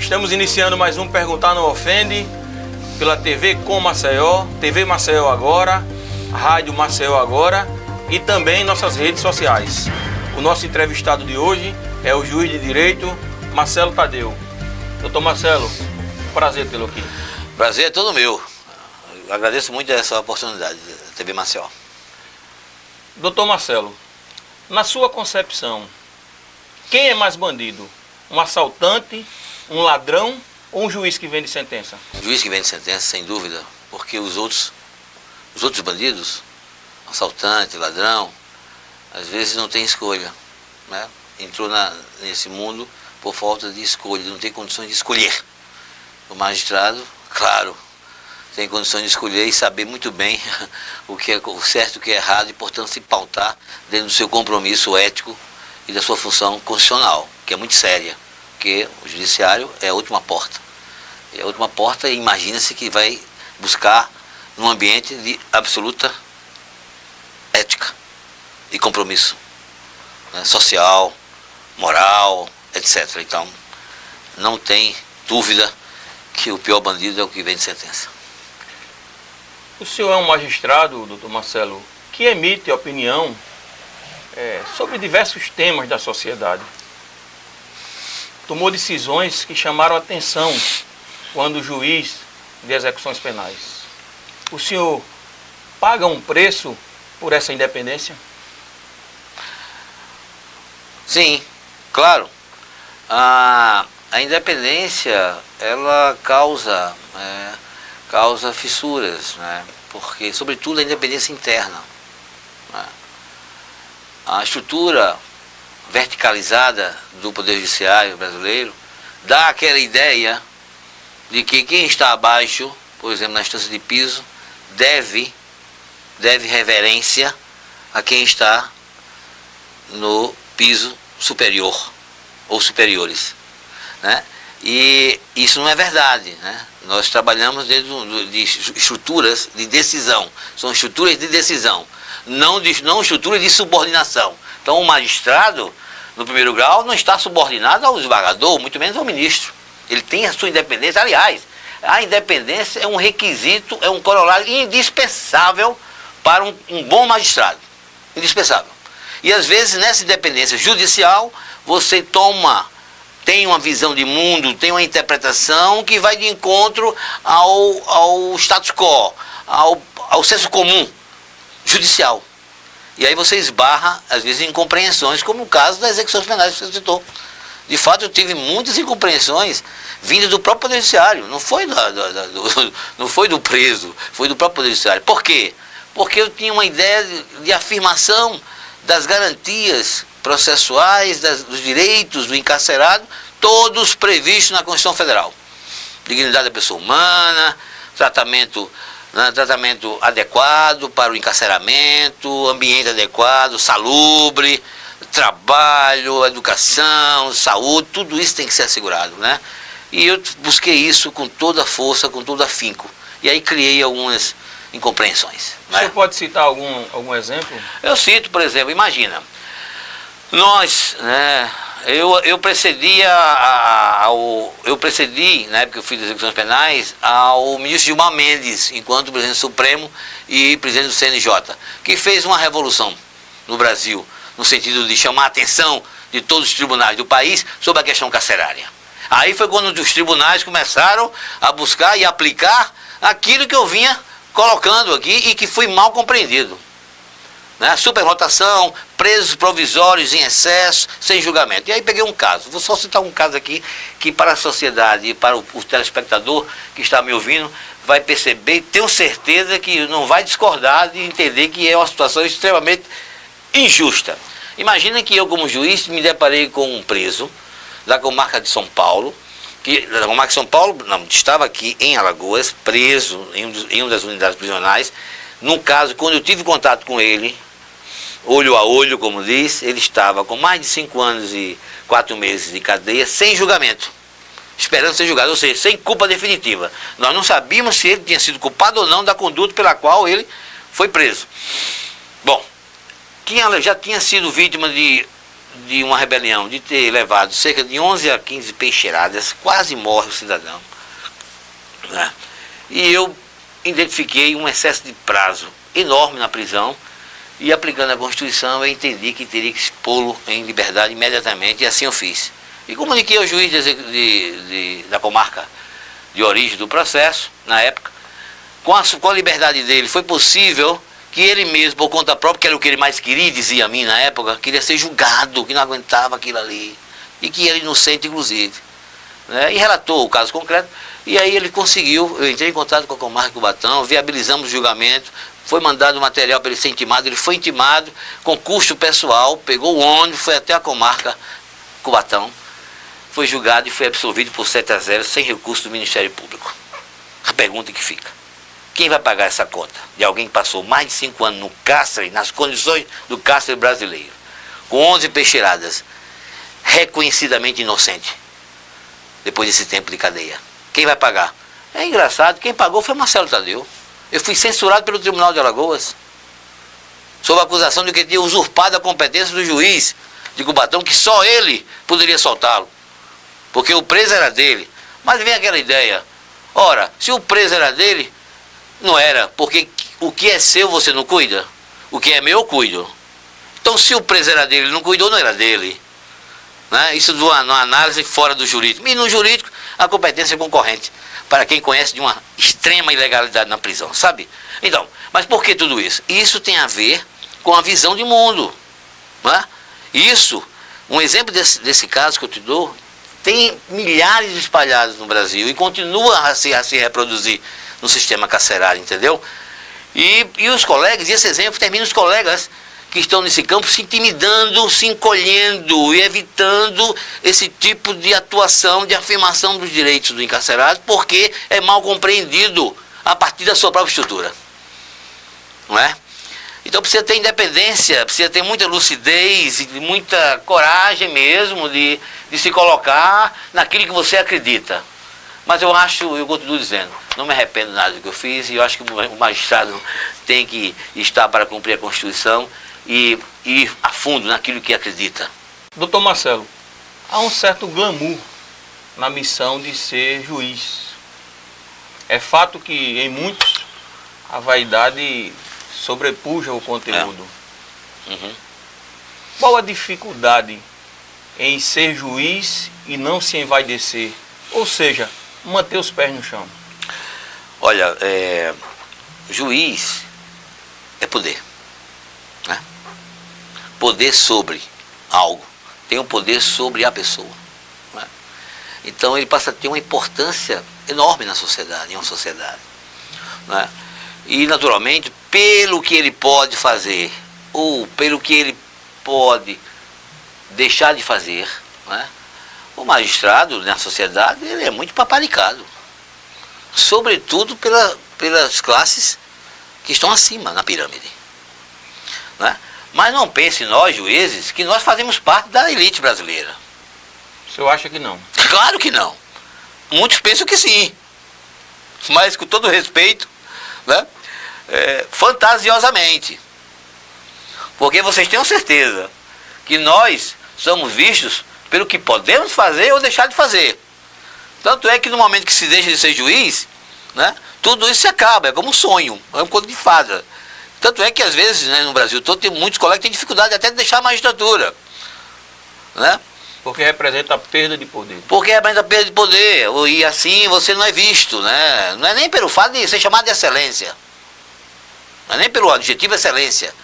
Estamos iniciando mais um Perguntar Não Ofende pela TV Com Maceió, TV Maceió Agora, Rádio Maceió Agora e também nossas redes sociais. O nosso entrevistado de hoje é o juiz de direito Marcelo Tadeu. Doutor Marcelo, prazer tê-lo aqui. Prazer é todo meu. Eu agradeço muito essa oportunidade da TV Maceió. Doutor Marcelo, na sua concepção, quem é mais bandido? Um assaltante, um ladrão ou um juiz que vende sentença? O juiz que vende sentença, sem dúvida, porque os outros bandidos, assaltante, ladrão, às vezes não tem escolha, né? Entrou nesse mundo por falta de escolha, não tem condições de escolher. O magistrado, claro, tem condições de escolher e saber muito bem o que é o certo e o que é errado e, portanto, se pautar dentro do seu compromisso ético e da sua função constitucional, que é muito séria, porque o judiciário é a última porta. É a última porta e imagina-se que vai buscar num ambiente de absoluta ética e compromisso, né, social, moral, etc. Então, não tem dúvida que o pior bandido é o que vem de sentença. O senhor é um magistrado, doutor Marcelo, que emite opinião sobre diversos temas da sociedade. Tomou decisões que chamaram a atenção quando juiz de execuções penais. O senhor paga um preço por essa independência? Sim, claro. A independência, ela causa fissuras, né? Porque, sobretudo, a independência interna, né? A estrutura verticalizada do Poder Judiciário brasileiro dá aquela ideia de que quem está abaixo, por exemplo, na instância de piso, deve reverência a quem está no piso superior ou superiores, né? E isso não é verdade, né? Nós trabalhamos dentro de estruturas de decisão, são estruturas de decisão, não estruturas de subordinação. Então o magistrado, no primeiro grau, não está subordinado ao desembargador, muito menos ao ministro. Ele tem a sua independência. Aliás, a independência é um requisito, é um corolário indispensável para um bom magistrado. Indispensável. E às vezes nessa independência judicial, você tem uma visão de mundo, tem uma interpretação que vai de encontro ao status quo, ao senso comum judicial. E aí você esbarra, às vezes, em incompreensões, como o caso das execuções penais que você citou. De fato, eu tive muitas incompreensões vindas do próprio Poder Judiciário. Não foi do preso, foi do próprio Poder Judiciário. Por quê? Porque eu tinha uma ideia de afirmação das garantias processuais, dos direitos do encarcerado, todos previstos na Constituição Federal. Dignidade da pessoa humana, tratamento adequado para o encarceramento, ambiente adequado, salubre, trabalho, educação, saúde, tudo isso tem que ser assegurado, né? E eu busquei isso com toda a força, com todo afinco. E aí criei algumas incompreensões. O senhor pode citar algum exemplo? Eu cito, por exemplo, imagina, eu precedi, na época que eu fiz as execuções penais, ao ministro Gilmar Mendes, enquanto presidente supremo e presidente do CNJ, que fez uma revolução no Brasil, no sentido de chamar a atenção de todos os tribunais do país sobre a questão carcerária. Aí foi quando os tribunais começaram a buscar e aplicar aquilo que eu vinha colocando aqui e que foi mal compreendido. Né? Superlotação, presos provisórios em excesso, sem julgamento. E aí peguei um caso, vou só citar um caso aqui, que para a sociedade e para o telespectador que está me ouvindo, vai perceber, tenho certeza que não vai discordar de entender que é uma situação extremamente injusta. Imagina que eu, como juiz, me deparei com um preso da comarca de São Paulo, da comarca de São Paulo, não, estava aqui em Alagoas, preso em uma das unidades prisionais. Num caso, quando eu tive contato com ele, olho a olho, como diz, ele estava com mais de 5 anos e 4 meses de cadeia, sem julgamento, esperando ser julgado, ou seja, sem culpa definitiva. Nós não sabíamos se ele tinha sido culpado ou não da conduta pela qual ele foi preso. Bom, já tinha sido vítima de de uma rebelião, de ter levado cerca de 11 a 15 peixeiradas, quase morre o cidadão, né? E eu identifiquei um excesso de prazo enorme na prisão, e aplicando a Constituição eu entendi que teria que expô-lo em liberdade imediatamente, e assim eu fiz. E comuniquei ao juiz da comarca de origem do processo, na época, com a liberdade dele, foi possível que ele mesmo, por conta própria, que era o que ele mais queria, dizia a mim na época, queria ser julgado, que não aguentava aquilo ali, e que era inocente, inclusive, né? E relatou o caso concreto, e aí ele conseguiu, eu entrei em contato com a comarca de Cubatão, viabilizamos o julgamento, foi mandado o material para ele ser intimado, ele foi intimado com custo pessoal, pegou o ônibus, foi até a comarca Cubatão, foi julgado e foi absolvido por 7-0, sem recurso do Ministério Público. A pergunta que fica: quem vai pagar essa conta de alguém que passou mais de 5 anos no cárcere, nas condições do cárcere brasileiro, com 11 peixeiradas, reconhecidamente inocente, depois desse tempo de cadeia? Quem vai pagar? É engraçado, quem pagou foi Marcelo Tadeu. Eu fui censurado pelo Tribunal de Alagoas, sob a acusação de que tinha usurpado a competência do juiz de Cubatão, que só ele poderia soltá-lo, porque o preso era dele. Mas vem aquela ideia, ora, se o preso era dele, não era, porque o que é seu você não cuida, o que é meu eu cuido. Então se o preso era dele, ele não cuidou, não era dele, né? Isso numa análise fora do jurídico. E no jurídico a competência é concorrente, para quem conhece de uma extrema ilegalidade na prisão, sabe? Então, mas por que tudo isso? Isso tem a ver com a visão de mundo, né? Isso, um exemplo desse caso que eu te dou, tem milhares espalhados no Brasil e continua a se reproduzir no sistema carcerário, entendeu? E os colegas, e esse exemplo termina os colegas que estão nesse campo se intimidando, se encolhendo e evitando esse tipo de atuação, de afirmação dos direitos do encarcerado, porque é mal compreendido a partir da sua própria estrutura, não é? Então precisa ter independência, precisa ter muita lucidez e muita coragem mesmo de se colocar naquilo que você acredita. Mas eu acho, eu continuo dizendo, não me arrependo nada do que eu fiz, e eu acho que o magistrado tem que estar para cumprir a Constituição e ir a fundo naquilo que acredita. Doutor Marcelo, há um certo glamour na missão de ser juiz. É fato que em muitos a vaidade sobrepuja o conteúdo. Uhum. Qual a dificuldade em ser juiz e não se envaidecer? Ou seja, manter os pés no chão? Olha, juiz é poder, né? Poder sobre algo, tem um poder sobre a pessoa, né? Então ele passa a ter uma importância enorme na sociedade, em uma sociedade, né? E naturalmente, pelo que ele pode fazer, ou pelo que ele pode deixar de fazer, né? O magistrado na sociedade, ele é muito paparicado, sobretudo pelas classes que estão acima na pirâmide, né? Mas não pense nós, juízes, que nós fazemos parte da elite brasileira. O senhor acha que não? Claro que não. Muitos pensam que sim, mas com todo respeito, né? Fantasiosamente. Porque vocês tenham certeza que nós somos vistos pelo que podemos fazer ou deixar de fazer. Tanto é que no momento que se deixa de ser juiz, né, tudo isso se acaba, é como um sonho, é um conto de fada. Tanto é que às vezes, né, no Brasil todo, tem muitos colegas que têm dificuldade até de deixar a magistratura, né? Porque representa a perda de poder. Porque representa a perda de poder, e assim você não é visto, né? Não é nem pelo fato de ser chamado de excelência, não é nem pelo adjetivo excelência,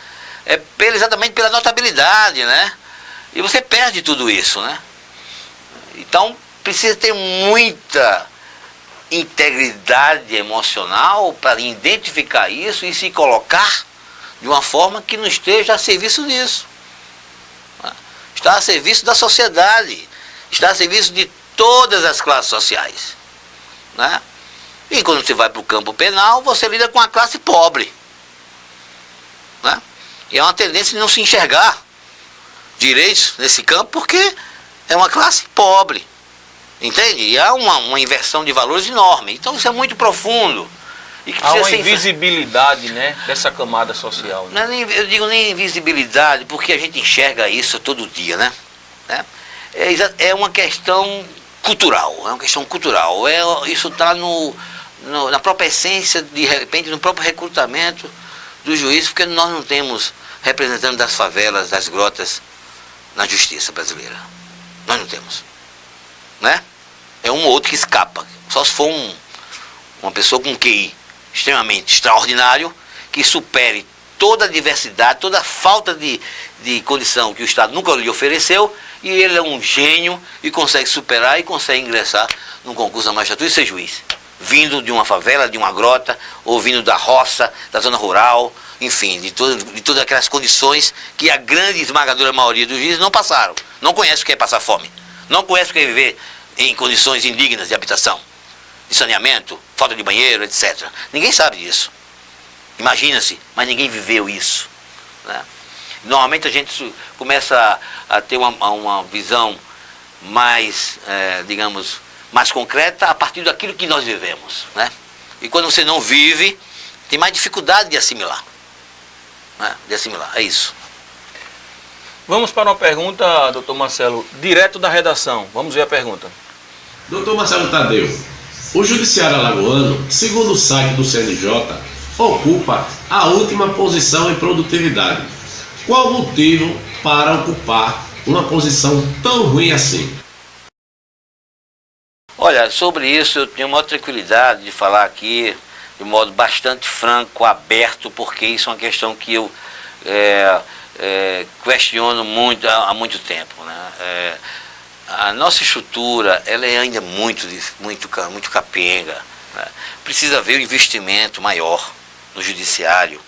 é exatamente pela notabilidade, né? E você perde tudo isso, né? Então precisa ter muita integridade emocional para identificar isso e se colocar de uma forma que não esteja a serviço disso, né? Está a serviço da sociedade, está a serviço de todas as classes sociais, né? E quando você vai para o campo penal, você lida com a classe pobre, né? E é uma tendência de não se enxergar direitos nesse campo, porque é uma classe pobre, entende? E há uma inversão de valores enorme. Então isso é muito profundo. e que Há precisa uma ser invisibilidade, né, dessa camada social. Né? Não é nem, eu digo nem invisibilidade, porque a gente enxerga isso todo dia, né? É uma questão cultural, isso está na própria essência, de repente, no próprio recrutamento do juiz, porque nós não temos representantes das favelas, das grotas, na justiça brasileira. Nós não temos. Né? É um ou outro que escapa, só se for uma pessoa com QI extremamente extraordinário, que supere toda a diversidade, toda a falta de condição que o Estado nunca lhe ofereceu, e ele é um gênio e consegue superar e consegue ingressar num concurso da magistratura e ser juiz. Vindo de uma favela, de uma grota, ou vindo da roça, da zona rural, enfim, de todas aquelas condições que a grande esmagadora maioria dos juízes não passaram. Não conhece o que é passar fome, não conhece o que é viver em condições indignas de habitação, de saneamento, falta de banheiro, etc. Ninguém sabe disso. Imagina-se, mas ninguém viveu isso. Né? Normalmente a gente começa a ter uma visão mais, digamos, mais concreta a partir daquilo que nós vivemos. Né? E quando você não vive, tem mais dificuldade de assimilar. Né? É isso. Vamos para uma pergunta, doutor Marcelo, direto da redação. Vamos ver a pergunta. Doutor Marcelo Tadeu, o Judiciário Alagoano, segundo o site do CNJ, ocupa a última posição em produtividade. Qual o motivo para ocupar uma posição tão ruim assim? Olha, sobre isso eu tenho maior tranquilidade de falar aqui de modo bastante franco, aberto, porque isso é uma questão que eu questiono muito há muito tempo. Né? A nossa estrutura ela é ainda muito capenga. Né? Precisa haver um investimento maior no judiciário.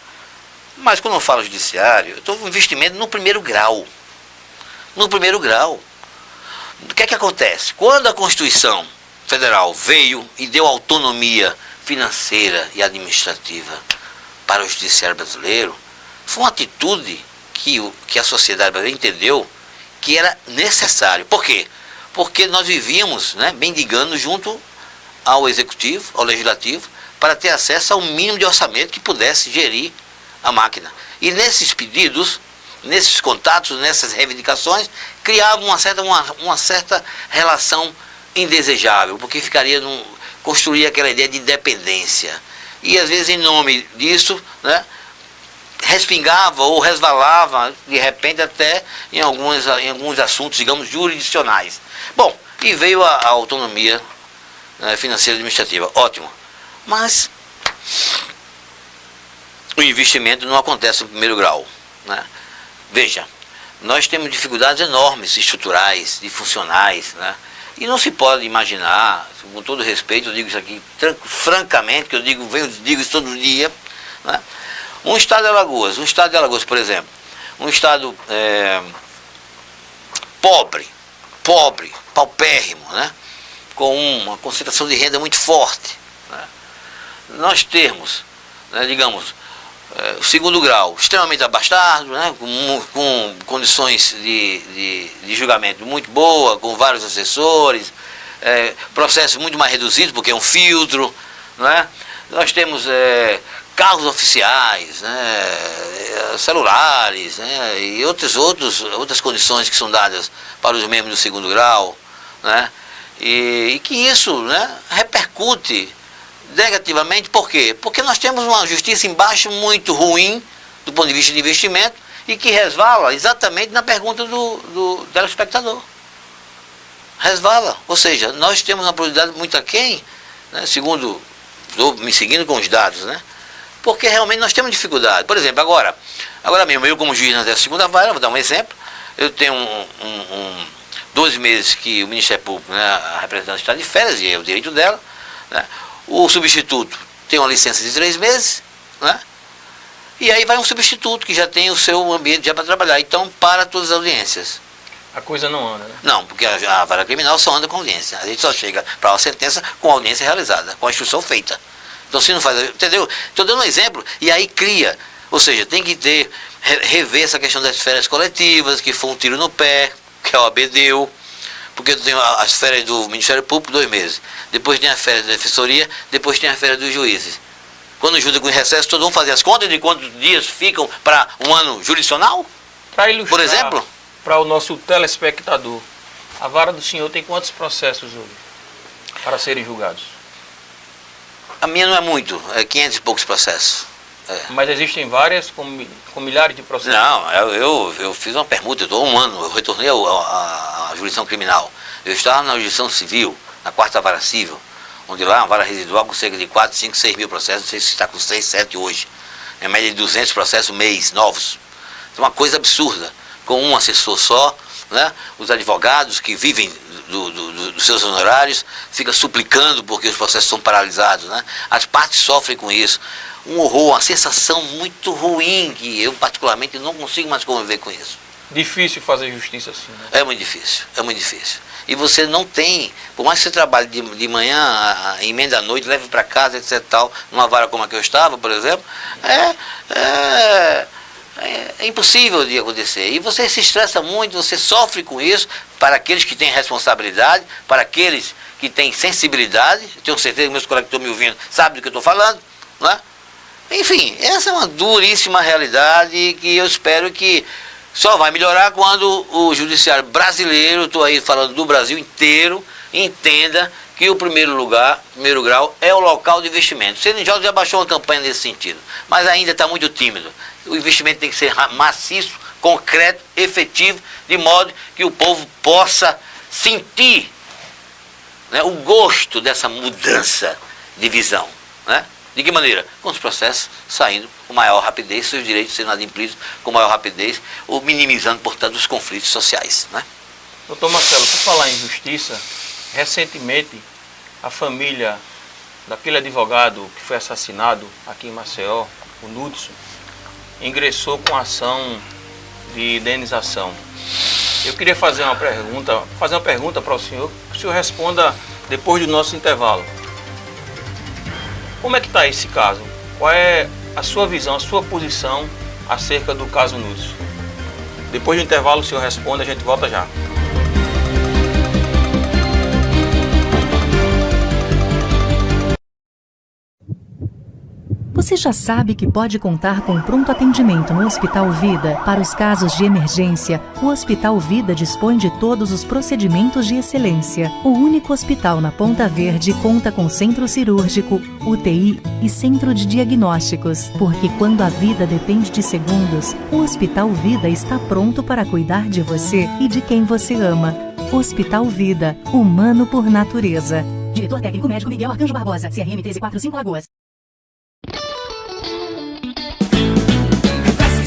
Mas quando eu falo judiciário, eu estou com investimento no primeiro grau. No primeiro grau. O que é que acontece? Quando a Constituição Federal veio e deu autonomia financeira e administrativa para o judiciário brasileiro, foi uma atitude que a sociedade brasileira entendeu que era necessário. Por quê? Porque nós vivíamos, né, mendigando junto ao executivo, ao legislativo, para ter acesso ao mínimo de orçamento que pudesse gerir a máquina. E nesses pedidos, nesses contatos, nessas reivindicações, criava uma certa relação indesejável, porque construía aquela ideia de independência. E às vezes, em nome disso, né, respingava ou resvalava, de repente, até em alguns assuntos, digamos, jurisdicionais. Bom, e veio a autonomia, né, financeira e administrativa. Ótimo. Mas o investimento não acontece no primeiro grau. Né? Veja, nós temos dificuldades enormes, estruturais, e funcionais, né? E não se pode imaginar, com todo respeito, eu digo isso aqui francamente, que eu digo isso todo dia, né? Um estado de Alagoas, por exemplo, um estado pobre, paupérrimo, né? Com uma concentração de renda muito forte. Né? Nós temos, né, digamos, segundo grau, extremamente abastado, né, com condições de julgamento muito boa, com vários assessores, processo muito mais reduzido, porque é um filtro. Né? Nós temos carros oficiais, né, celulares, né, e outras condições que são dadas para os membros do segundo grau. Né? E que isso, né, repercute negativamente. Por quê? Porque nós temos uma justiça embaixo muito ruim do ponto de vista de investimento e que resvala exatamente na pergunta do telespectador. Resvala. Ou seja, nós temos uma prioridade muito aquém, né, segundo, estou me seguindo com os dados, né, porque realmente nós temos dificuldade. Por exemplo, agora mesmo, eu como juiz na segunda vara, vou dar um exemplo, eu tenho 12 meses que o Ministério Público, né, a representante está de férias, e é o direito dela, né. O substituto tem uma licença de 3 meses, né? E aí vai um substituto que já tem o seu ambiente já para trabalhar. Então, para todas as audiências. A coisa não anda, né? Não, porque a vara criminal só anda com audiência. A gente só chega para uma sentença com a audiência realizada, com a instrução feita. Então, se não faz, entendeu? Estou dando um exemplo, e aí cria. Ou seja, tem que rever essa questão das férias coletivas, que foi um tiro no pé, que a OAB deu. Porque eu tenho as férias do Ministério Público 2 meses. Depois tem a férias da Defensoria, depois tem a férias dos juízes. Quando junta com recesso, todo mundo faz as contas de quantos dias ficam para um ano jurisdicional? Para ilustrar, por exemplo, para o nosso telespectador, a vara do senhor tem quantos processos hoje para serem julgados? A minha não é muito, é 500 e poucos processos. Mas existem várias com milhares de processos? Não, eu fiz uma permuta, eu estou há um ano, eu retornei à jurisdição criminal. Eu estava na jurisdição civil, na 4ª vara civil, onde lá é uma vara residual com cerca de 4, 5, 6 mil processos, não sei se está com 6, 7 hoje. É média de 200 processos mês, novos. É uma coisa absurda, com um assessor só, né? Os advogados que vivem dos seus honorários ficam suplicando porque os processos são paralisados, né? As partes sofrem com isso. Um horror, uma sensação muito ruim, que eu particularmente não consigo mais conviver com isso. Difícil fazer justiça assim, né? É muito difícil, é muito difícil. E você não tem, por mais que você trabalhe de manhã, emenda à noite, leve para casa, etc. tal, numa vara como a que eu estava, por exemplo, é impossível de acontecer. E você se estressa muito, você sofre com isso, para aqueles que têm responsabilidade, para aqueles que têm sensibilidade. Tenho certeza que meus colegas que estão me ouvindo sabem do que eu estou falando, né? Enfim, essa é uma duríssima realidade que eu espero que só vai melhorar quando o judiciário brasileiro, estou aí falando do Brasil inteiro, entenda que o primeiro grau é o local de investimento. O CNJ já baixou uma campanha nesse sentido, mas ainda está muito tímido. O investimento tem que ser maciço, concreto, efetivo, de modo que o povo possa sentir, né, o gosto dessa mudança de visão, né? De que maneira? Com os processos saindo com maior rapidez, seus direitos sendo adimplidos com maior rapidez, ou minimizando, portanto, os conflitos sociais, né? Doutor Marcelo, por falar em justiça, recentemente a família daquele advogado que foi assassinado aqui em Maceió, o Núdson, ingressou com ação de indenização. Eu queria fazer uma pergunta para o senhor, que o senhor responda depois do nosso intervalo. Como é que está esse caso? Qual é a sua visão, a sua posição acerca do caso Núdson? Depois do intervalo o senhor responde, a gente volta já. Você já sabe que pode contar com pronto atendimento no Hospital Vida. Para os casos de emergência, o Hospital Vida dispõe de todos os procedimentos de excelência. O único hospital na Ponta Verde conta com centro cirúrgico, UTI e centro de diagnósticos. Porque quando a vida depende de segundos, o Hospital Vida está pronto para cuidar de você e de quem você ama. Hospital Vida, humano por natureza. Diretor técnico médico Miguel Arcanjo Barbosa, CRM 1345 Lagoas.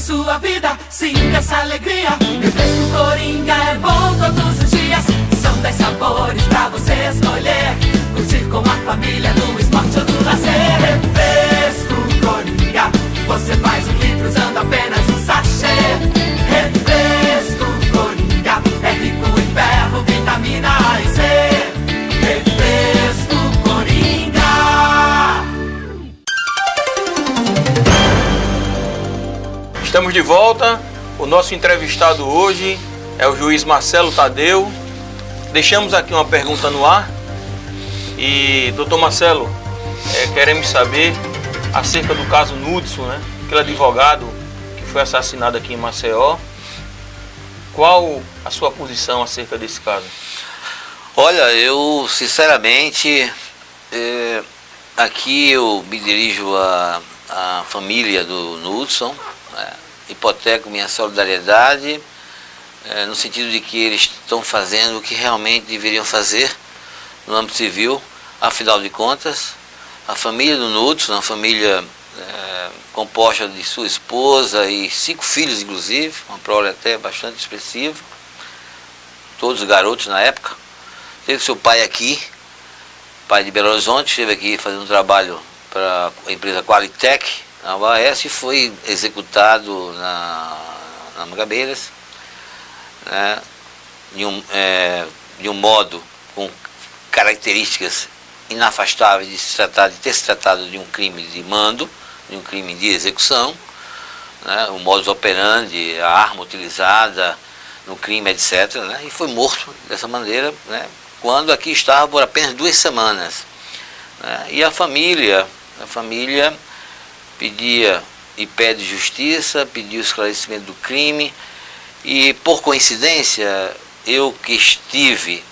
Sua vida, sinta essa alegria. Refresco Coringa é bom todos os dias. São 10 sabores pra você escolher. Curtir com a família no esporte ou no lazer. Refresco Coringa, você faz 1 litro usando apenas um sachê. Refresco Coringa, é rico em ferro, vitamina A e C. Refresco Coringa. Estamos de volta. O nosso entrevistado hoje é o juiz Marcelo Tadeu. Deixamos aqui uma pergunta no ar. E, doutor Marcelo, queremos saber acerca do caso Núdson, né? Aquele advogado que foi assassinado aqui em Maceió. Qual a sua posição acerca desse caso? Olha, eu sinceramente, aqui eu me dirijo à família do Núdson, hipoteco minha solidariedade, no sentido de que eles estão fazendo o que realmente deveriam fazer no âmbito civil. Afinal de contas, a família do Núdson, uma família composta de sua esposa e 5 filhos, inclusive, uma prole até bastante expressiva, todos garotos na época. Teve seu pai aqui, pai de Belo Horizonte, esteve aqui fazendo um trabalho para a empresa Qualitec, na UAS, e foi executado na Mangabeiras, né, de um modo com características inafastáveis de ter se tratado de um crime de mando, de um crime de execução, né, o modus operandi, a arma utilizada no crime, etc., né, e foi morto dessa maneira, né, quando aqui estava por apenas 2 semanas. Né, e a família pedia e pede justiça, pediu o esclarecimento do crime, e por coincidência, eu que estive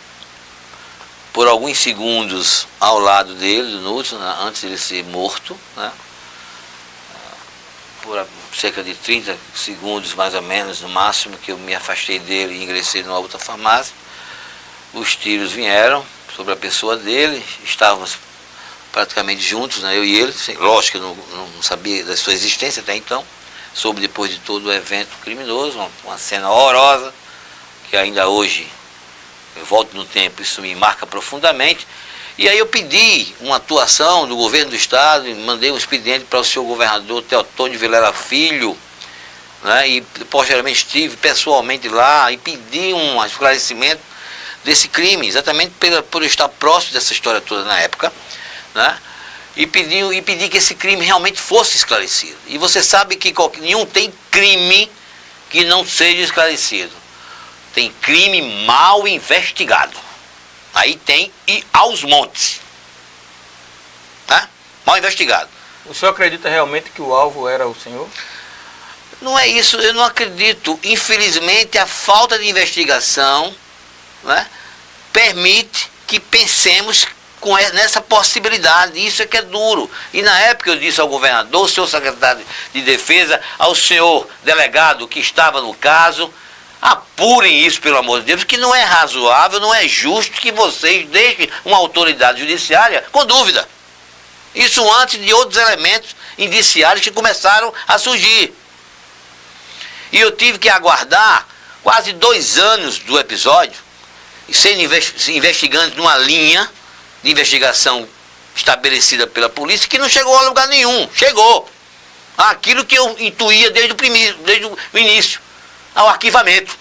por alguns segundos ao lado dele, do Núcio, antes de ele ser morto, né? Por cerca de 30 segundos mais ou menos, no máximo, que eu me afastei dele e ingressei numa outra farmácia. Os tiros vieram sobre a pessoa dele, estávamos praticamente juntos, né, eu e ele. Lógico que eu não sabia da sua existência até então, soube depois de todo o evento criminoso, uma cena horrorosa, que ainda hoje, eu volto no tempo, isso me marca profundamente. E aí eu pedi uma atuação do governo do estado, e mandei um expediente para o senhor governador Teotônio Vilela Filho, né, e posteriormente estive pessoalmente lá e pedi um esclarecimento desse crime, exatamente por estar próximo dessa história toda na época, né, e pedi que esse crime realmente fosse esclarecido. E você sabe que nenhum tem crime que não seja esclarecido. Tem crime mal investigado. Aí tem e aos montes. Tá? Mal investigado. O senhor acredita realmente que o alvo era o senhor? Não é isso, eu não acredito. Infelizmente, a falta de investigação, né, permite que pensemos nessa possibilidade. Isso é que é duro. E na época eu disse ao governador, ao senhor secretário de defesa, ao senhor delegado que estava no caso: apurem isso, pelo amor de Deus, que não é razoável, não é justo que vocês deixem uma autoridade judiciária com dúvida. Isso antes de outros elementos indiciários que começaram a surgir. E eu tive que aguardar quase 2 anos do episódio, sendo investigando numa linha de investigação estabelecida pela polícia, que não chegou a lugar nenhum. Chegou aquilo que eu intuía desde o início, ao arquivamento,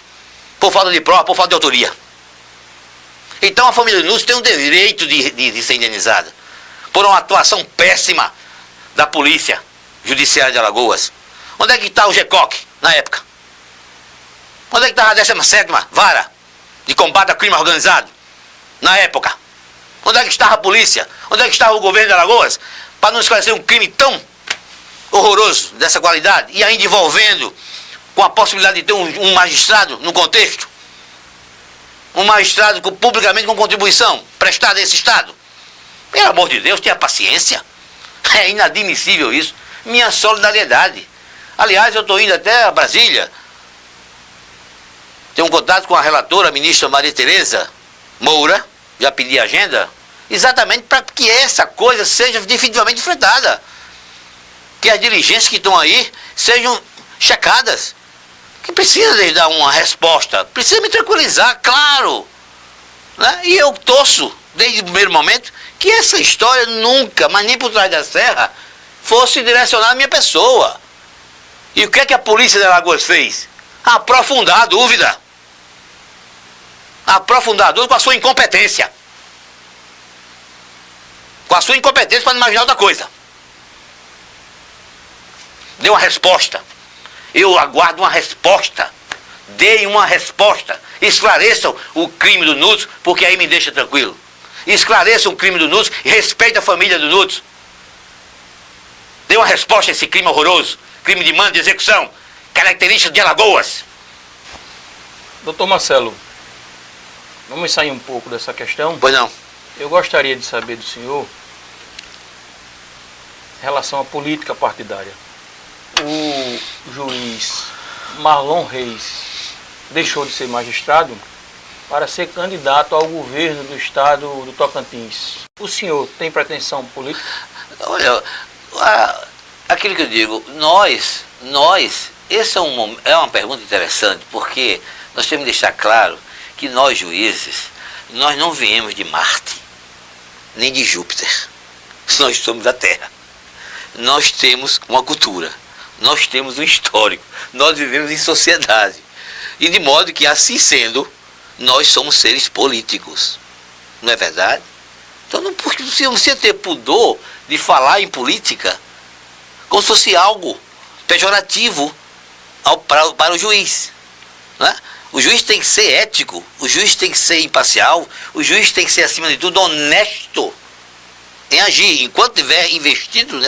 por falta de prova, por falta de autoria. Então a família Núcio tem o direito de ser indenizada por uma atuação péssima da Polícia Judiciária de Alagoas. Onde é que está o GECOC na época? Onde é que estava a 17ª Vara de Combate ao Crime Organizado na época? Onde é que estava a polícia? Onde é que estava o governo de Alagoas para não esclarecer um crime tão horroroso dessa qualidade, e ainda envolvendo com a possibilidade de ter um magistrado no contexto? Um magistrado publicamente com contribuição prestada a esse Estado? Pelo amor de Deus, tenha paciência. É inadmissível isso. Minha solidariedade. Aliás, eu estou indo até a Brasília. Tenho um contato com a relatora, a ministra Maria Tereza Moura. Já pedi agenda, exatamente para que essa coisa seja definitivamente enfrentada. Que as diligências que estão aí sejam checadas. Que precisa dar uma resposta. Precisa me tranquilizar, claro. Né? E eu torço, desde o primeiro momento, que essa história nunca, mas nem por trás da serra, fosse direcionada à minha pessoa. E o que é que a polícia de Alagoas fez? Aprofundar a dúvida. Aprofundar a dúvida com a sua incompetência. Com a sua incompetência para não imaginar outra coisa. Dê uma resposta. Eu aguardo uma resposta. Deem uma resposta. Esclareçam o crime do Núcio, porque aí me deixa tranquilo. Esclareçam o crime do Núcio e respeitem a família do Núcio. Dê uma resposta a esse crime horroroso. Crime de mando de execução. Característica de Alagoas. Doutor Marcelo, vamos sair um pouco dessa questão? Pois não. Eu gostaria de saber do senhor em relação à política partidária. O juiz Marlon Reis deixou de ser magistrado para ser candidato ao governo do estado do Tocantins. O senhor tem pretensão política? Olha, aquilo que eu digo, nós, essa é uma pergunta interessante, porque nós temos que deixar claro que nós juízes, nós não viemos de Marte, nem de Júpiter. Nós somos da Terra. Nós temos uma cultura, nós temos um histórico, nós vivemos em sociedade. E de modo que, assim sendo, nós somos seres políticos. Não é verdade? Então não precisa ter pudor de falar em política como se fosse algo pejorativo para o juiz. Né? O juiz tem que ser ético, o juiz tem que ser imparcial, o juiz tem que ser, acima de tudo, honesto em agir. Enquanto estiver investido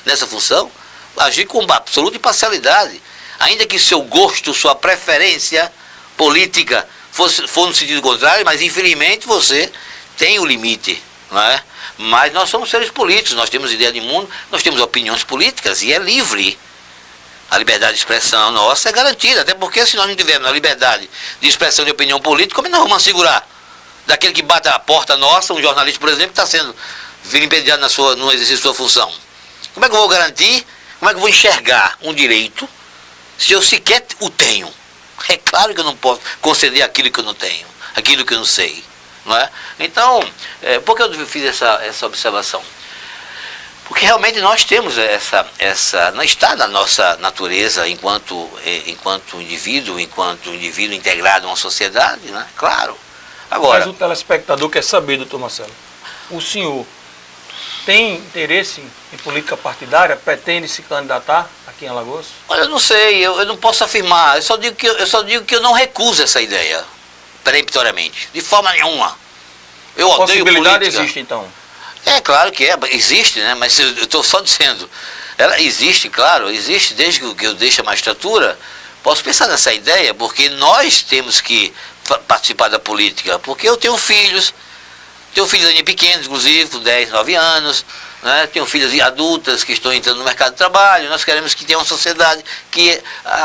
nessa função, agir com absoluta imparcialidade. Ainda que seu gosto, sua preferência política for no sentido contrário, mas infelizmente você tem o limite, não é? Mas nós somos seres políticos, nós temos ideia de mundo, nós temos opiniões políticas e é livre. A liberdade de expressão nossa é garantida, até porque se nós não tivermos a liberdade de expressão de opinião política, como é que nós vamos assegurar? Daquele que bate a porta nossa, um jornalista, por exemplo, que está sendo vilipendiado no exercício da sua função. Como é que eu vou garantir, como é que eu vou enxergar um direito se eu sequer o tenho? É claro que eu não posso conceder aquilo que eu não tenho, aquilo que eu não sei. Não é? Então, por que eu fiz essa observação? Porque realmente nós temos não está na nossa natureza enquanto indivíduo integrado a uma sociedade, né? Claro. Agora, mas o telespectador quer saber, doutor Marcelo, o senhor tem interesse em política partidária? Pretende se candidatar aqui em Alagoas? Olha, eu não sei, eu não posso afirmar, eu só digo que eu não recuso essa ideia, peremptoriamente, de forma nenhuma. Eu odeio política. A possibilidade existe, então? É claro que existe, né? Mas eu estou só dizendo, ela existe, claro, existe desde que eu deixo a magistratura. Posso pensar nessa ideia, porque nós temos que participar da política, porque eu tenho filhos ainda pequenos, inclusive, com 10, 9 anos, né? Tenho filhas adultas que estão entrando no mercado de trabalho, nós queremos que tenha uma sociedade que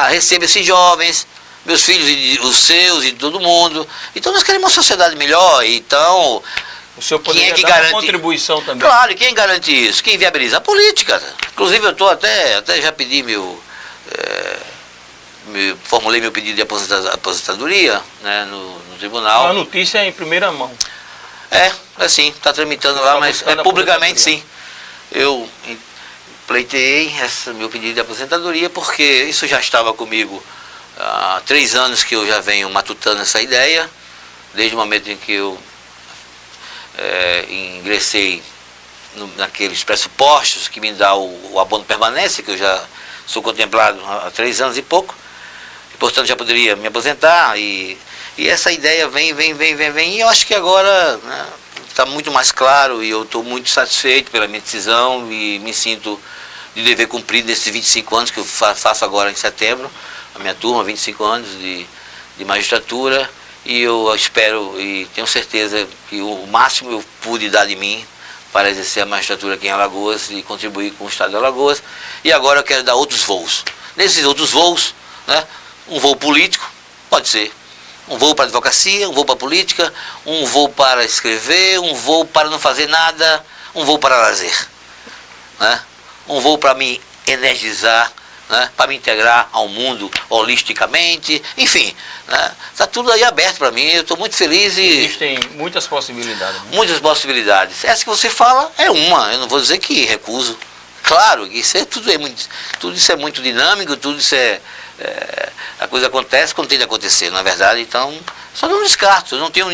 receba esses jovens, meus filhos e os seus e de todo mundo. Então nós queremos uma sociedade melhor, então... O senhor poderia dar uma contribuição também? Claro, quem garante isso? Quem viabiliza? A política. Inclusive eu estou até já pedi formulei meu pedido de aposentadoria, né, no tribunal. A notícia é em primeira mão. Sim, está tramitando lá, mas publicamente sim. Eu pleiteei meu pedido de aposentadoria porque isso já estava comigo há 3 anos que eu já venho matutando essa ideia, desde o momento em que eu ingressei naqueles pressupostos que me dá o abono permanência, que eu já sou contemplado há 3 anos e pouco, e, portanto já poderia me aposentar, e essa ideia vem, e eu acho que agora está muito mais claro, e eu estou muito satisfeito pela minha decisão, e me sinto de dever cumprido nesses 25 anos que eu faço agora em setembro, a minha turma, 25 anos de magistratura. E eu espero e tenho certeza que o máximo eu pude dar de mim para exercer a magistratura aqui em Alagoas e contribuir com o Estado de Alagoas. E agora eu quero dar outros voos. Nesses outros voos, né, um voo político, pode ser. Um voo para a advocacia, um voo para a política, um voo para escrever, um voo para não fazer nada, um voo para lazer. Né? Um voo para me energizar, né, para me integrar ao mundo holisticamente, enfim, está tudo aí aberto para mim, eu estou muito feliz. Existem muitas possibilidades. Né? Muitas possibilidades. Essa que você fala é uma, eu não vou dizer que recuso. Claro, tudo isso é muito dinâmico, tudo isso a coisa acontece quando tem de acontecer, não é verdade? Então, só não descarto, não tenho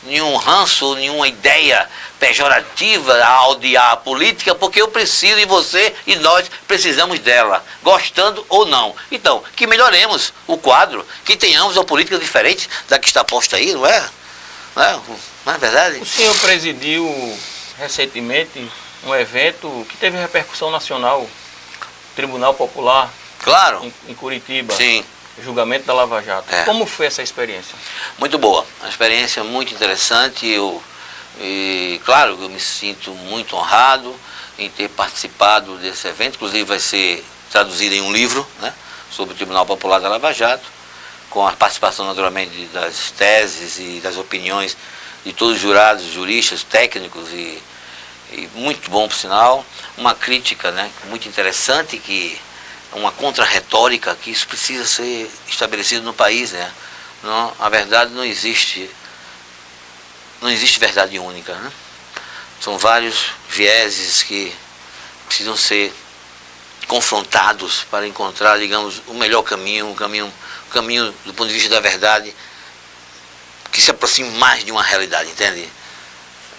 nenhum ranço, nenhuma ideia pejorativa a odiar a política, porque eu preciso, e você e nós precisamos dela, gostando ou não. Então, que melhoremos o quadro, que tenhamos uma política diferente da que está posta aí, não é? Não é verdade? O senhor presidiu recentemente um evento que teve repercussão nacional, Tribunal Popular, claro, em Curitiba. Sim. Julgamento da Lava Jato. Como foi essa experiência? Muito boa, uma experiência muito interessante. E claro, eu me sinto muito honrado em ter participado desse evento. Inclusive vai ser traduzido em um livro, né, sobre o Tribunal Popular da Lava Jato, com a participação naturalmente das teses e das opiniões de todos os jurados, juristas, técnicos e muito bom por sinal. Uma crítica, né, muito interessante, uma contra-retórica, que isso precisa ser estabelecido no país, né? Não, a verdade não existe verdade única, né? São vários vieses que precisam ser confrontados para encontrar, digamos, o melhor caminho, o caminho do ponto de vista da verdade, que se aproxime mais de uma realidade, entende?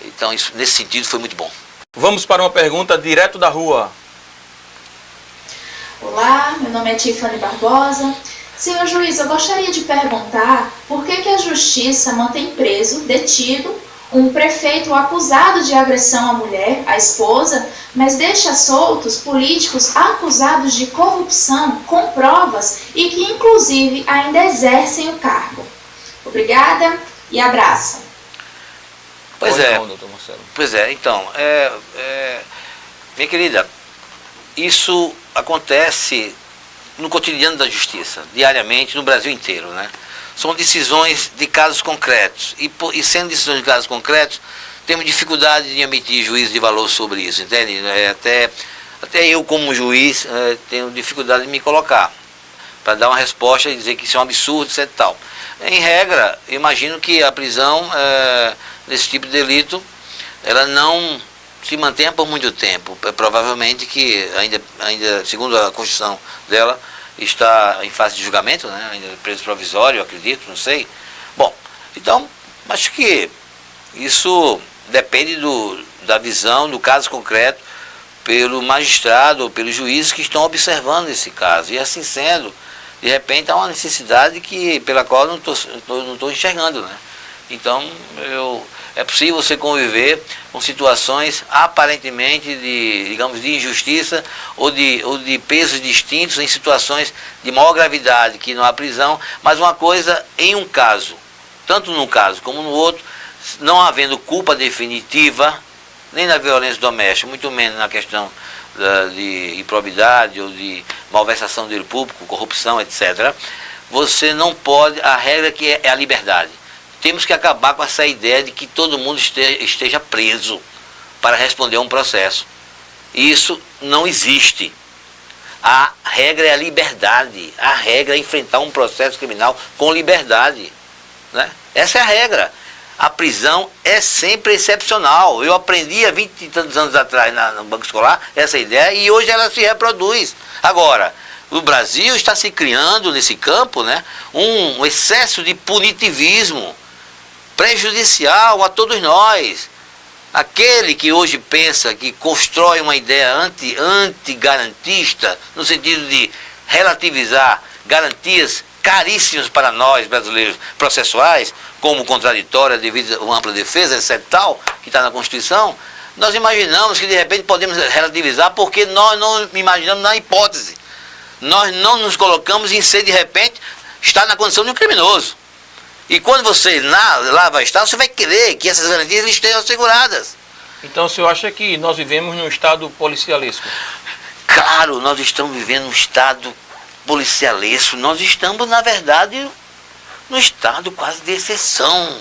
Então, isso, nesse sentido, foi muito bom. Vamos para uma pergunta direto da rua. Olá, meu nome é Tiffany Barbosa. Senhor juiz, eu gostaria de perguntar por que a justiça mantém preso, detido, Um prefeito acusado de agressão à mulher, a esposa, mas deixa soltos políticos acusados de corrupção com provas e que, inclusive, ainda exercem o cargo. Obrigada e abraço. Pois é, doutor Marcelo. pois é, então, minha querida, isso acontece no cotidiano da justiça, diariamente, no Brasil inteiro, né? São decisões de casos concretos, e sendo decisões de casos concretos, temos dificuldade de emitir juízo de valor sobre isso, entende? Até eu, como juiz, tenho dificuldade de me colocar, para dar uma resposta e dizer que isso é um absurdo, etc. Tal. Em regra, eu imagino que a prisão, nesse tipo de delito, ela não se mantenha por muito tempo. Provavelmente que, ainda segundo a Constituição dela, está em fase de julgamento, né? Ainda preso provisório, eu acredito, não sei. Bom, então, acho que isso depende da visão do caso concreto pelo magistrado ou pelos juízes que estão observando esse caso. E assim sendo, de repente há uma necessidade pela qual eu não estou enxergando, né? Então, é possível você conviver com situações aparentemente de injustiça ou de pesos distintos em situações de maior gravidade, que não há prisão, mas uma coisa em um caso, tanto num caso como no outro, não havendo culpa definitiva, nem na violência doméstica, muito menos na questão de improbidade ou de malversação do dinheiro público, corrupção, etc., você não pode, a regra que é a liberdade. Temos que acabar com essa ideia de que todo mundo esteja preso para responder a um processo. Isso não existe. A regra é a liberdade. A regra é enfrentar um processo criminal com liberdade, né? Essa é a regra. A prisão é sempre excepcional. Eu aprendi há 20 e tantos anos atrás no banco escolar essa ideia e hoje ela se reproduz. Agora, o Brasil está se criando nesse campo, né, um excesso de punitivismo prejudicial a todos nós. Aquele que hoje pensa que constrói uma ideia anti-garantista, no sentido de relativizar garantias caríssimas para nós brasileiros processuais, como contraditória, devido a uma ampla defesa, etc. tal, que está na Constituição, nós imaginamos que de repente podemos relativizar porque nós não imaginamos na hipótese. Nós não nos colocamos em ser, de repente, estar na condição de um criminoso. E quando você lá vai estar, você vai querer que essas garantias estejam asseguradas. Então o senhor acha que nós vivemos num estado policialesco? Claro, nós estamos vivendo um estado policialesco. Nós estamos, na verdade, num estado quase de exceção,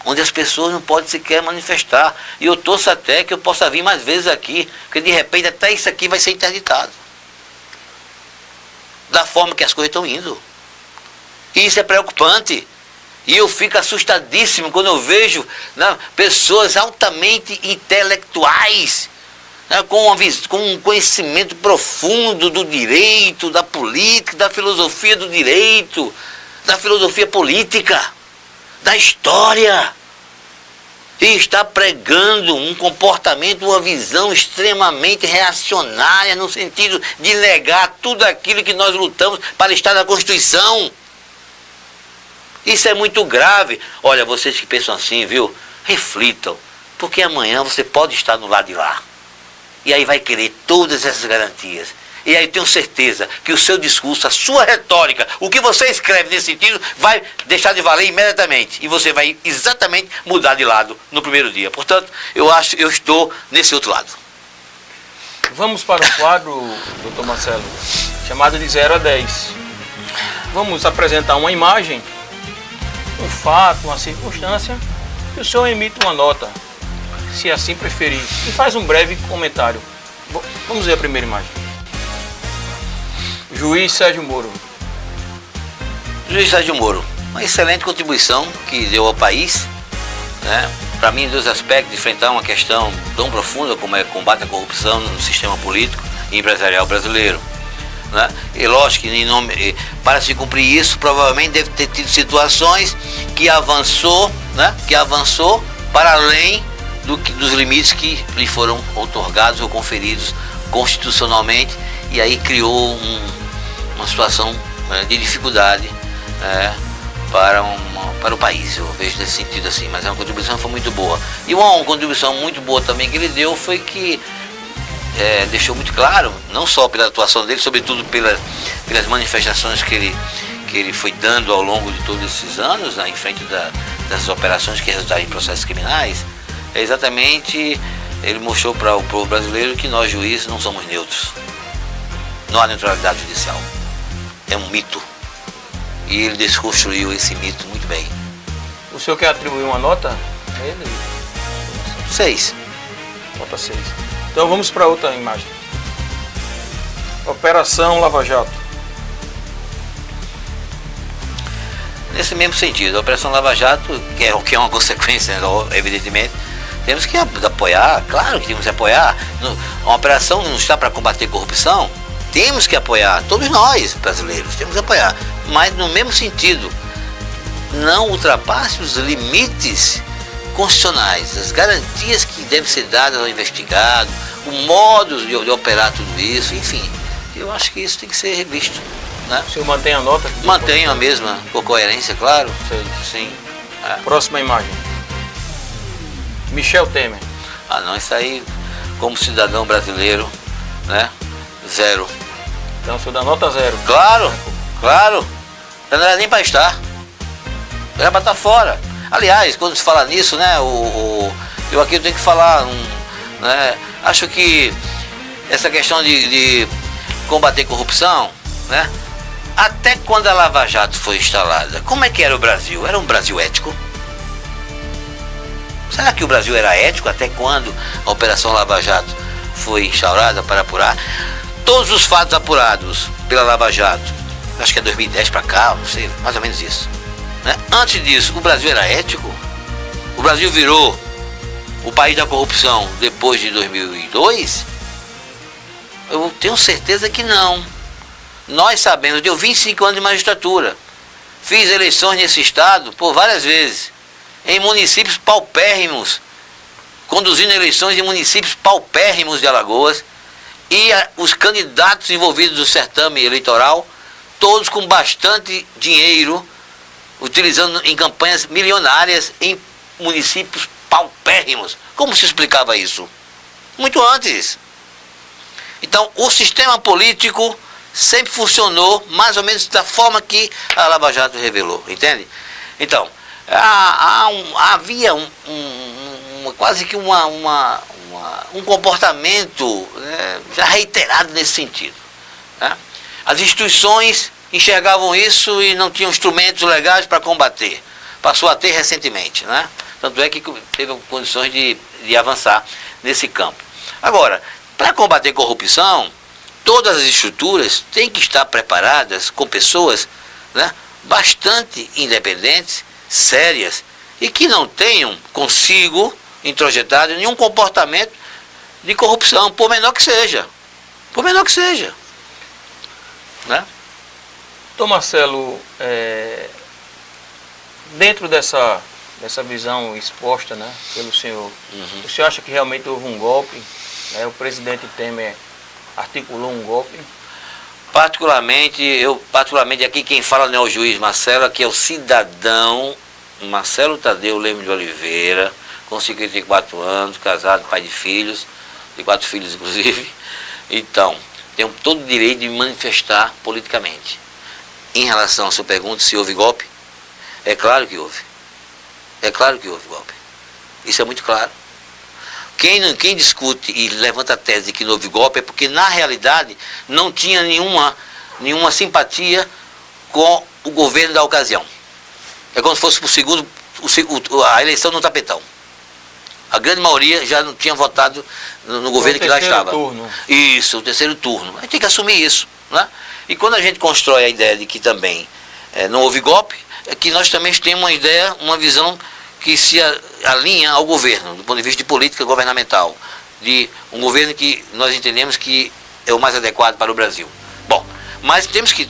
onde as pessoas não podem sequer manifestar. E eu torço até que eu possa vir mais vezes aqui, porque de repente até isso aqui vai ser interditado. Da forma que as coisas estão indo. E isso é preocupante. E eu fico assustadíssimo quando eu vejo, né, pessoas altamente intelectuais, né, com um conhecimento profundo do direito, da política, da filosofia do direito, da filosofia política, da história. E está pregando um comportamento, uma visão extremamente reacionária, no sentido de negar tudo aquilo que nós lutamos para estar na Constituição. Isso é muito grave. Olha, vocês que pensam assim, viu? Reflitam, porque amanhã você pode estar no lado de lá. E aí vai querer todas essas garantias. E aí eu tenho certeza que o seu discurso, a sua retórica, o que você escreve nesse sentido, vai deixar de valer imediatamente. E você vai exatamente mudar de lado no primeiro dia. Portanto, eu estou nesse outro lado. Vamos para um quadro, doutor Marcelo, chamado de 0 a 10. Vamos apresentar uma imagem, um fato, uma circunstância, e o senhor emite uma nota, se assim preferir, e faz um breve comentário. Vamos ver a primeira imagem. Juiz Sérgio Moro. Juiz Sérgio Moro, uma excelente contribuição que deu ao país, né? Para mim, em 2 aspectos, de enfrentar uma questão tão profunda como é o combate à corrupção no sistema político e empresarial brasileiro. Né? E lógico que para se cumprir isso, provavelmente deve ter tido situações que avançou, né? Que avançou para além dos limites que lhe foram outorgados ou conferidos constitucionalmente, e aí criou uma situação de dificuldade para o país, eu vejo nesse sentido assim, mas a contribuição foi muito boa. E uma contribuição muito boa também que ele deu foi que deixou muito claro, não só pela atuação dele, sobretudo pelas manifestações que ele foi dando ao longo de todos esses anos, né, em frente das operações que resultaram em processos criminais, exatamente ele mostrou para o povo brasileiro que nós juízes não somos neutros. Não há neutralidade judicial. É um mito. E ele desconstruiu esse mito muito bem. O senhor quer atribuir uma nota a ele? 6. Nota 6. Então vamos para outra imagem. Operação Lava Jato. Nesse mesmo sentido, a Operação Lava Jato, que é uma consequência, evidentemente, temos que apoiar, claro que temos que apoiar. A operação não está para combater corrupção, temos que apoiar, todos nós brasileiros temos que apoiar, mas no mesmo sentido, não ultrapasse os limites constitucionais, as garantias que devem ser dadas ao investigado, o modo de operar tudo isso, enfim, eu acho que isso tem que ser revisto. Né? O senhor mantém a nota? Mantenho a mesma, com coerência, claro. Sim. Próxima imagem. Michel Temer. Não, isso aí, como cidadão brasileiro, né? 0. Então o senhor dá nota 0. Claro. Não era nem para estar. Era para estar fora. Aliás, quando se fala nisso, né? Eu aqui tenho que falar, né? Acho que essa questão de combater corrupção, né? Até quando a Lava Jato foi instalada, como é que era o Brasil? Era um Brasil ético? Será que o Brasil era ético até quando a Operação Lava Jato foi instaurada para apurar? Todos os fatos apurados pela Lava Jato, acho que é 2010 para cá, não sei, mais ou menos isso. Né? Antes disso, o Brasil era ético? O Brasil virou o país da corrupção depois de 2002? Eu tenho certeza que não. Nós sabemos, eu tenho 25 anos de magistratura, fiz eleições nesse estado por várias vezes, em municípios paupérrimos, conduzindo eleições em municípios paupérrimos de Alagoas, e os candidatos envolvidos no certame eleitoral, todos com bastante dinheiro, utilizando em campanhas milionárias em municípios paupérrimos. Como se explicava isso? Muito antes. Então, o sistema político sempre funcionou mais ou menos da forma que a Lava Jato revelou, entende? Então, havia quase que um comportamento, né, já reiterado nesse sentido. Né? As instituições enxergavam isso e não tinham instrumentos legais para combater. Passou a ter recentemente, né? Tanto é que teve condições de avançar nesse campo. Agora, para combater corrupção, todas as estruturas têm que estar preparadas com pessoas, né, bastante independentes, sérias, e que não tenham consigo introjetado nenhum comportamento de corrupção, por menor que seja. Por menor que seja. Né? Então, Marcelo, dentro dessa visão exposta, né, pelo senhor, o senhor acha que realmente houve um golpe? Né, o presidente Temer articulou um golpe? Particularmente aqui quem fala não é o juiz Marcelo, aqui é o cidadão Marcelo Tadeu Leme de Oliveira, com 54 anos, casado, pai de filhos, de 4 filhos inclusive. Então, tenho todo o direito de me manifestar politicamente. Em relação à sua pergunta se houve golpe, é claro que houve. É claro que houve golpe. Isso é muito claro. Quem discute e levanta a tese de que não houve golpe é porque, na realidade, não tinha nenhuma simpatia com o governo da ocasião. É como se fosse a eleição no tapetão. A grande maioria já não tinha votado no governo que lá estava. Turno. Isso, o terceiro turno. A gente tem que assumir isso. Né? E quando a gente constrói a ideia de que também não houve golpe, é que nós também temos uma ideia, uma visão que se alinha ao governo, do ponto de vista de política governamental, de um governo que nós entendemos que é o mais adequado para o Brasil. Bom, mas temos que,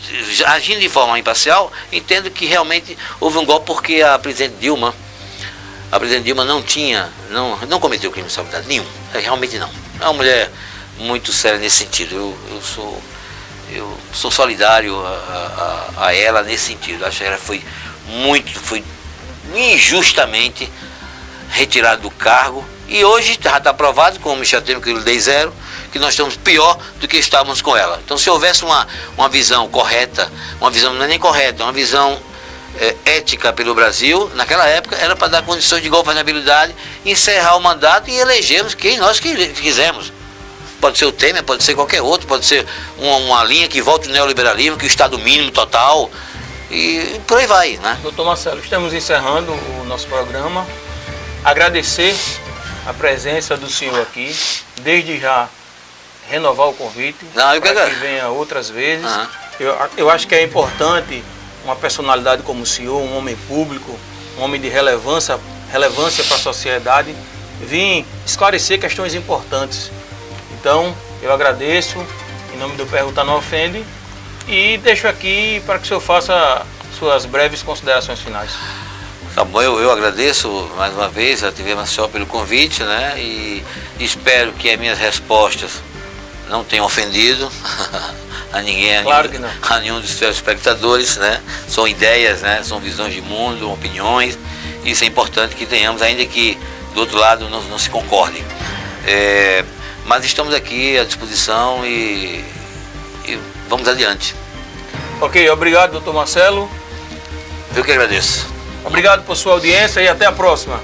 agindo de forma imparcial, entendo que realmente houve um golpe porque a presidente Dilma não cometeu crime de responsabilidade nenhum, realmente não. É uma mulher muito séria nesse sentido, eu sou solidário a ela nesse sentido, acho que ela foi foi injustamente retirado do cargo, e hoje já está provado, como o Michel Temer, que eu dei 0, que nós estamos pior do que estávamos com ela. Então, se houvesse uma visão correta, uma visão não é nem correta, uma visão ética pelo Brasil, naquela época era para dar condições de governabilidade, encerrar o mandato e elegermos quem nós quisermos. Pode ser o Temer, pode ser qualquer outro, pode ser uma linha que volte o neoliberalismo, que o Estado mínimo total, e por aí vai, né? Doutor Marcelo, estamos encerrando o nosso programa. Agradecer a presença do senhor aqui, desde já renovar o convite para que venha outras vezes. Eu acho que é importante uma personalidade como o senhor, um homem público, um homem de relevância para a sociedade, vir esclarecer questões importantes. Então, eu agradeço, em nome do Perguntar Não Ofende, e deixo aqui para que o senhor faça suas breves considerações finais. Tá bom, eu agradeço mais uma vez a TV Maceió pelo convite, né? E espero que as minhas respostas não tenham ofendido a ninguém, claro que não. A nenhum dos telespectadores, né? São ideias, né? São visões de mundo, opiniões. Isso é importante que tenhamos, ainda que do outro lado não se concordem. Mas estamos aqui à disposição e vamos adiante. Ok, obrigado, doutor Marcelo. Eu que agradeço. Obrigado por sua audiência e até a próxima.